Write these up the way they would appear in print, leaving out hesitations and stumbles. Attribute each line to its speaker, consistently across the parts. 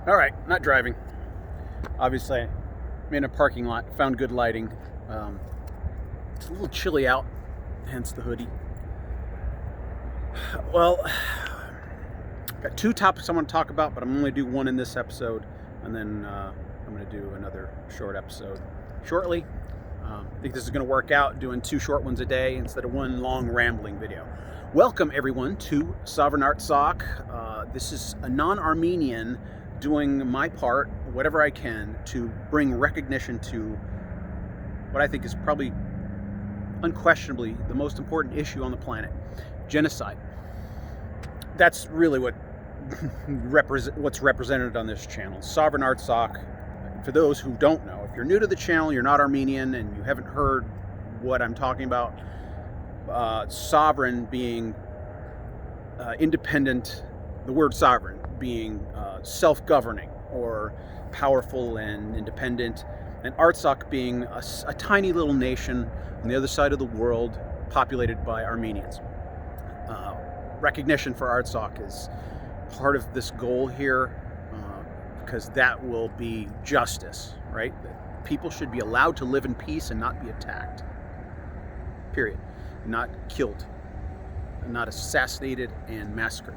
Speaker 1: All right, not driving. Obviously, I'm in a parking lot, found good lighting. It's a little chilly out, hence the hoodie. Well, got two topics I want to talk about, but I'm only do one in this episode, and then I'm going to do another short episode shortly. I think this is going to work out, doing two short ones a day instead of one long rambling video. Welcome everyone to Sovereign Artsakh. This is a non-Armenian doing my part, whatever I can, to bring recognition to what I think is probably unquestionably the most important issue on the planet: genocide. That's really what's represented on this channel, Sovereign Artsakh. For those who don't know, if you're new to the channel, you're not Armenian, and you haven't heard what I'm talking about, sovereign being independent, the word sovereign being self-governing or powerful and independent, and Artsakh being a tiny little nation on the other side of the world populated by Armenians. Recognition for Artsakh is part of this goal here, because that will be justice, right? That people should be allowed to live in peace and not be attacked, period. Not killed, not assassinated and massacred.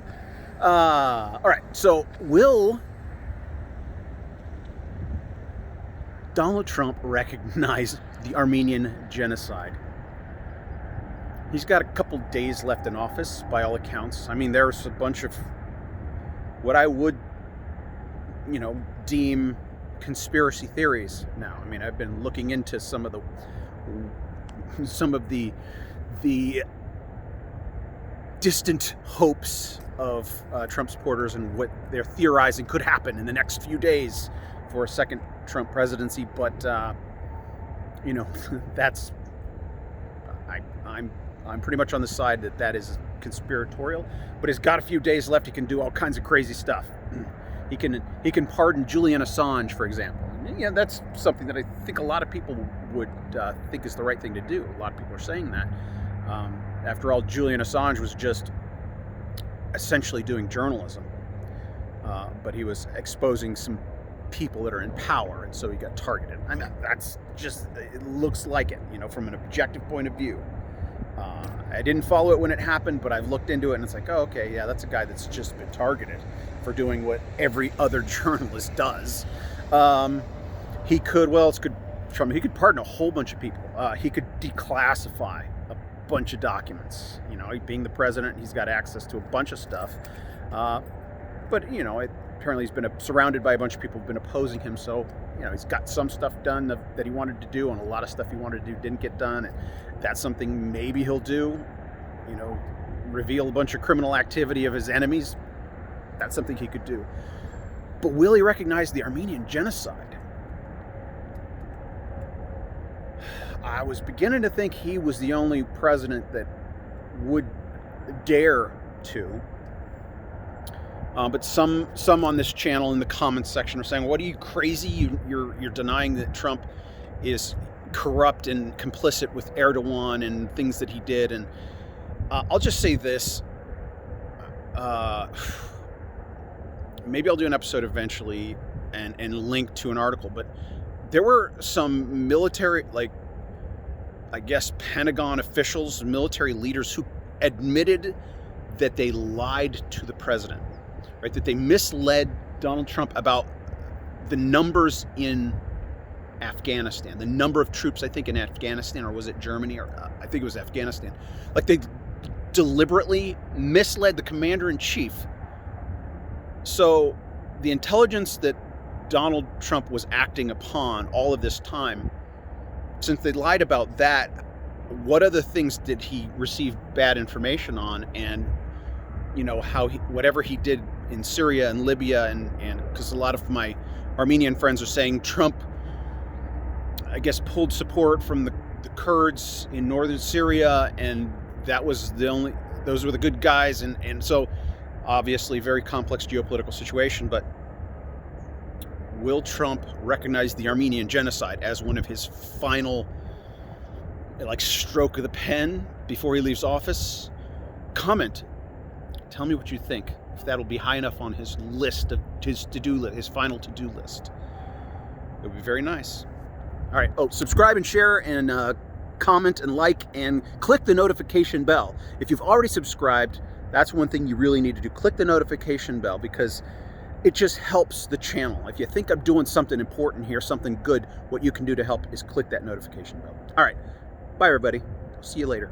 Speaker 1: All right, so will Donald Trump recognize the Armenian Genocide? He's got a couple days left in office, by all accounts. I mean, there's a bunch of what I would, deem conspiracy theories now. I mean, I've been looking into some of the distant hopes of Trump supporters and what they're theorizing could happen in the next few days for a second Trump presidency. But that's I'm pretty much on the side that is conspiratorial. But he's got a few days left. He can do all kinds of crazy stuff. He can pardon Julian Assange, for example. And, yeah, that's something that I think a lot of people would think is the right thing to do. A lot of people are saying that. After all, Julian Assange was just essentially doing journalism, but he was exposing some people that are in power, and so he got targeted. I mean, that's just, it looks like it, from an objective point of view. I didn't follow it when it happened, but I've looked into it, and it's like, oh, okay, yeah, that's a guy that's just been targeted for doing what every other journalist does. He could pardon a whole bunch of people. He could declassify a bunch of documents. Being the president, he's got access to a bunch of stuff. But apparently he's been surrounded by a bunch of people who've been opposing him. So he's got some stuff done that he wanted to do, and a lot of stuff he wanted to do didn't get done. And that's something maybe he'll do. Reveal a bunch of criminal activity of his enemies. That's something he could do. But will he recognize the Armenian Genocide? I was beginning to think he was the only president that would dare to. But some on this channel in the comments section are saying, "What are you, crazy? You're denying that Trump is corrupt and complicit with Erdogan and things that he did." And I'll just say this. Maybe I'll do an episode eventually and link to an article, but there were some military, I guess Pentagon officials, military leaders, who admitted that they lied to the president, right? That they misled Donald Trump about the numbers in Afghanistan, the number of troops, I think, in Afghanistan, or was it Germany, or I think it was Afghanistan. They deliberately misled the commander-in-chief. So the intelligence that Donald Trump was acting upon all of this time, since they lied about that, what other things did he receive bad information on? And how whatever he did in Syria and Libya, and because a lot of my Armenian friends are saying Trump, I guess, pulled support from the Kurds in northern Syria, and those were the good guys, and so obviously very complex geopolitical situation. But will Trump recognize the Armenian Genocide as one of his final stroke of the pen before he leaves office? Comment. Tell me what you think. if that'll be high enough on his list of his to-do list, his final to-do list. It would be very nice. All right. Oh, subscribe and share and comment and like and click the notification bell. If you've already subscribed, that's one thing you really need to do. Click the notification bell because it just helps the channel. If you think I'm doing something important here, something good, what you can do to help is click that notification bell. All right. Bye, everybody. See you later.